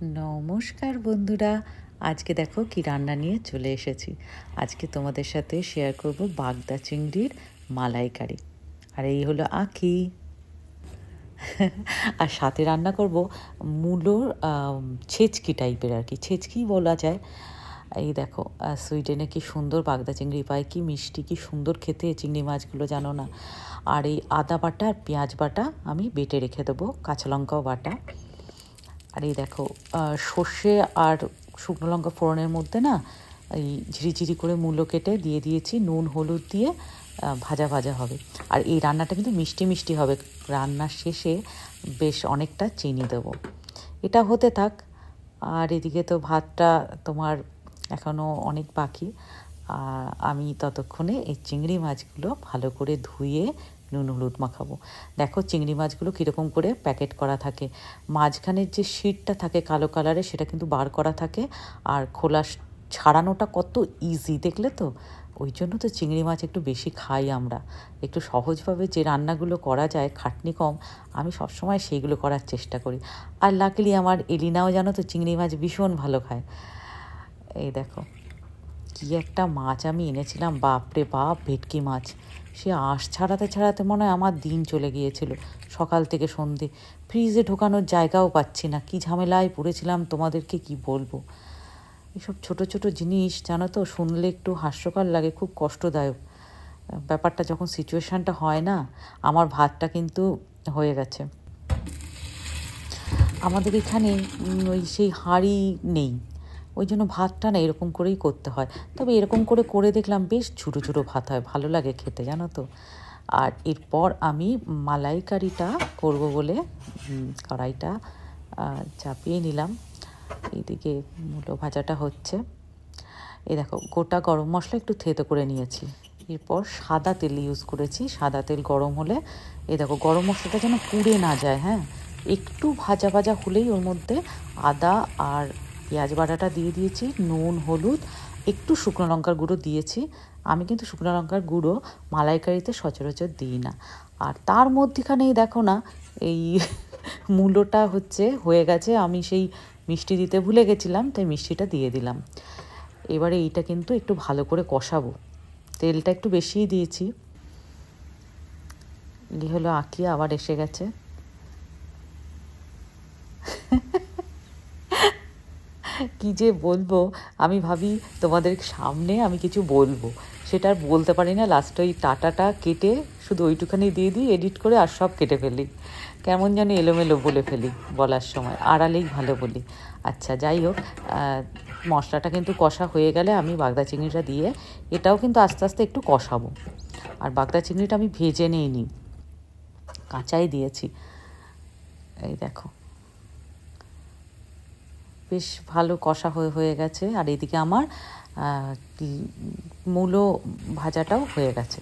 নমস্কার বন্ধুরা, আজকে দেখো কি রান্না নিয়ে চলে এসেছি। আজকে তোমাদের সাথে শেয়ার করব বাগদা চিংড়ির মালাইকারি। আর এই হলো আঁখি। আর সাথে রান্না করব মূলোর ছেচকি টাইপের, আর কি ছেচকি বলা যায়। এই দেখো সুইডেনে কি সুন্দর বাগদা চিংড়ি পায়, কি মিষ্টি, কি সুন্দর খেতে চিংড়ি মাছগুলো, জানো না। আর এই আদা বাটা আর পেঁয়াজ বাটা আমি বেটে রেখে দেবো, কাঁচা লঙ্কাও বাটা। আর এই দেখো সর্ষে আর শুকনো লঙ্কা ফোড়নের মধ্যে না এই ঝিরিঝিরি করে মূলো কেটে দিয়ে দিয়েছি, নুন হলুদ দিয়ে ভাজা ভাজা হবে। আর এই রান্নাটা কিন্তু মিষ্টি মিষ্টি হবে। রান্নার শেষে বেশ অনেকটা চিনি দেবো। এটা হতে থাক। আর এদিকে তো ভাতটা তোমার এখনও অনেক বাকি। আমি ততক্ষণে এই চিংড়ি মাছগুলো ভালো করে ধুয়ে নুন হলুদ মাখাবো। দেখো চিংড়ি মাছগুলো কীরকম করে প্যাকেট করা থাকে, মাঝখানের যে শিটটা থাকে কালো কালারের সেটা কিন্তু বার করা থাকে, আর খোলা ছাড়ানোটা কত ইজি দেখলে তো। ওই জন্য তো চিংড়ি মাছ একটু বেশি খাই আমরা। একটু সহজভাবে যে রান্নাগুলো করা যায়, খাটনি কম, আমি সবসময় সেইগুলো করার চেষ্টা করি। আর লাকিলি আমার এলিনাও জানো তো চিংড়ি মাছ ভীষণ ভালো খায়। এই দেখো কি একটা মাছ আমি এনেছিলাম, বাপরে বাপ, ভেটকি মাছ। সে আঁশ ছাড়াতে ছাড়াতে মনে হয় আমার দিন চলে গিয়েছিল, সকাল থেকে সন্ধে। ফ্রিজে ঢোকানোর জায়গাও পাচ্ছি না, কি ঝামেলায় পড়েছিলাম তোমাদেরকে কি বলবো। এসব ছোট ছোট জিনিস জানো তো, শুনলে একটু হাস্যকর লাগে, খুব কষ্টদায়ক ব্যাপারটা যখন সিচুয়েশানটা হয় না। আমার ভাতটা কিন্তু হয়ে গেছে। আমাদের এখানে ওই সেই হাঁড়ি নেই, ওই জন্য ভাতটা না এরকম করেই করতে হয়। তবে এরকম করে করে দেখলাম বেশ ছোটো ছোটো ভাত হয়, ভালো লাগে খেতে, জানো তো। আর এরপর আমি মালাইকারিটা করব বলে কড়াইটা চাপিয়ে নিলাম। এইদিকে মূলো ভাজাটা হচ্ছে। এই দেখো গোটা গরম মশলা একটু থেতো করে নিয়েছি। এরপর সাদা তেল ইউজ করেছি। সাদা তেল গরম হলে এই দেখো গরম মশলাটা যেন পুড়ে না যায়, হ্যাঁ, একটু ভাজা ভাজা হলেই ওর মধ্যে আদা আর পেঁয়াজ বাটাটা দিয়ে দিয়েছি, নুন হলুদ, একটু শুকনো লঙ্কার গুঁড়ো দিয়েছি। আমি কিন্তু শুকনো লঙ্কার গুঁড়ো মালাইকারিতে সচরাচর দিই না। আর তার মধ্যেখানেই দেখো না এই মূলোটা হয়ে গেছে। আমি সেই মিষ্টি দিতে ভুলে গেছিলাম, তাই মিষ্টিটা দিয়ে দিলাম। এবারে এইটা কিন্তু একটু ভালো করে কষাবো, তেলটা একটু বেশিই দিয়েছি। এই হলো আঁকি আবার এসে গেছে। কি যে বলবো, আমি ভাবি তোমাদের সামনে আমি কিছু বলবো, সেটা আর বলতে পারি না। লাস্টে ওই টাটাটা কেটে শুধু ওইটুখানি দিয়ে দিই, এডিট করে আর সব কেটে ফেলি, কেমন যেন এলোমেলো বলে ফেলি বলার সময়, আড়ালেই ভালো বলি। আচ্ছা যাই হোক, মশলাটা কিন্তু কষা হয়ে গেলে আমি বাগদা চিংড়িটা দিয়ে এটাও কিন্তু আস্তে আস্তে একটু কষাবো। আর বাগদা চিংড়িটা আমি ভেজে নিইনি, কাঁচাই দিয়েছি। এই দেখো বেশ ভালো কষা হয়ে গেছে। আর এদিকে আমার মূলো ভাজাটাও হয়ে গেছে।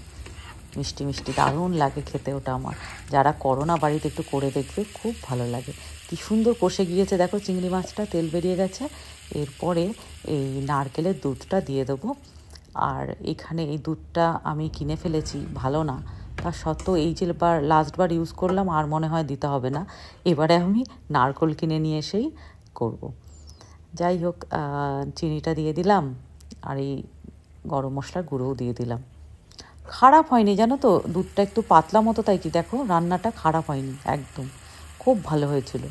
মিষ্টি মিষ্টি দারুণ লাগে খেতে ওটা আমার। যারা করো না বাড়িতে একটু করে দেখবে, খুব ভালো লাগে। কি সুন্দর কষে গিয়েছে দেখো চিংড়ি মাছটা, তেল বেরিয়ে গেছে। এরপরে এই নারকেলের দুধটা দিয়ে দেবো। আর এখানে এই দুধটা আমি কিনে ফেলেছি, ভালো না, তা সত্ত্বেও এই যে লাস্টবার ইউজ করলাম, আর মনে হয় দিতে হবে না। এবারে আমি নারকেল কিনে নিয়ে এসেই করব। যাই হোক, চিনিটা দিয়ে দিলাম, আর এই গরম মশলার গুঁড়োও দিয়ে দিলাম। খারাপ হয়নি জানো তো, দুধটা একটু পাতলা মতো, তাই কি দেখো রান্নাটা খারাপ হয়নি একদম, খুব ভালো হয়েছিল।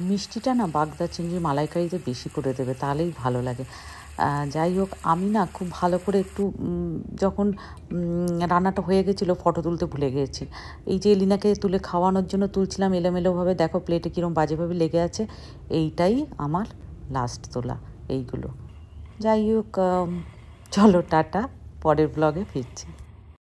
মিষ্টিটা না বাগদা চিংড়ি মালাইকারিতে বেশি করে দেবে, তাহলেই ভালো লাগে। যাই হোক, আমি না খুব ভালো করে একটু যখন রান্নাটা হয়ে গেছিলো, ফটো তুলতে ভুলে গিয়েছি। এই যে এলিনাকে তুলে খাওয়ানোর জন্য তুলছিলাম, এলোমেলোভাবে দেখো প্লেটে কীরকম বাজেভাবে লেগে আছে। এইটাই আমার লাস্ট তোলা এইগুলো। যাই হোক, চলো টাটা, পরের ব্লগে ফিরছি।